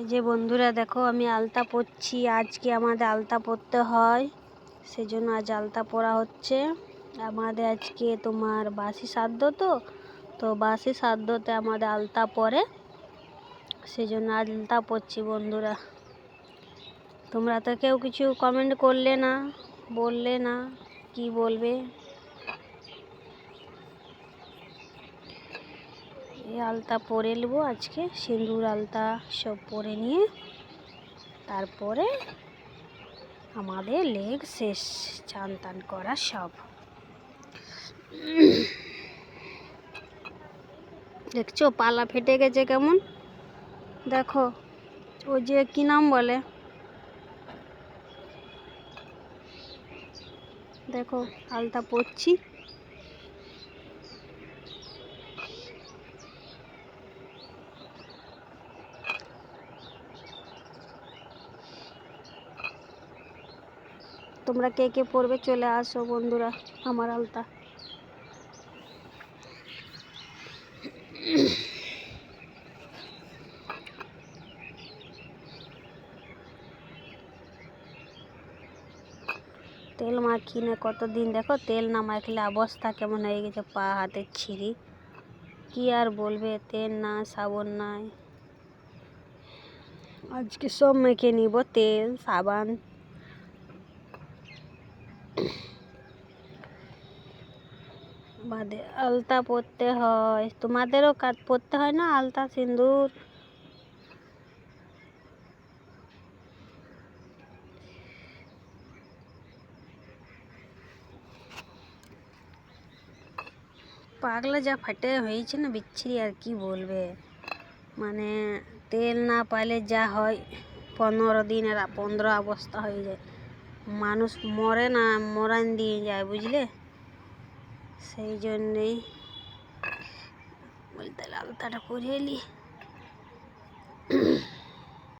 এই যে বন্ধুরা দেখো আমি আলতা পরছি। আজকে আমাদের আলতা পরতে হয়, সেজন্য আজ আলতা পরা হচ্ছে। আমাদের আজকে তোমার বাসি শ্রাদ্ধ, তো বাসি শ্রাদ্ধতে আমাদের আলতা পরে, সেজন্য আলতা পরছি বন্ধুরা। তোমরা তো কেউ কিছু কমেন্ট করলে না, বললে না কি বলবে। এই আলতা পরে নেবো আজকে, সিঁদুর আলতা সব পরে নিয়ে তারপরে আমাদের লেগ শেষ, চান টান করা সব। দেখছো পালা ফেটে গেছে কেমন, দেখো ওই যে কি নাম বলে, দেখো আলতা পরছি। তোমরা কে কে পড়বে চলে আসো বন্ধুরা আমার আলতা। তেল মাখি না কতদিন, দেখো তেল না মাখলে অবস্থা কেমন হয়ে গেছে, পা হাতের ছিঁড়ি। কি আর বলবে, তেল না সাবান নাই। আজকে সব মেখে নিব, তেল সাবান। বাদে আলতা পরতে হয়, তোমাদেরও কাজ পরতে হয় না আলতা সিঁদুর। পাগলা যা ফাটে হয়েছে না, বিচ্ছিরি আর কি বলবে। মানে তেল না পাইলে যা হয়, 15 দিনের 15 অবস্থা হয়ে যায়। মানুষ মরে না, মরান দিয়ে যায় বুঝলে। সেই জন্যেই বলতে আলতাটা পরে এলি।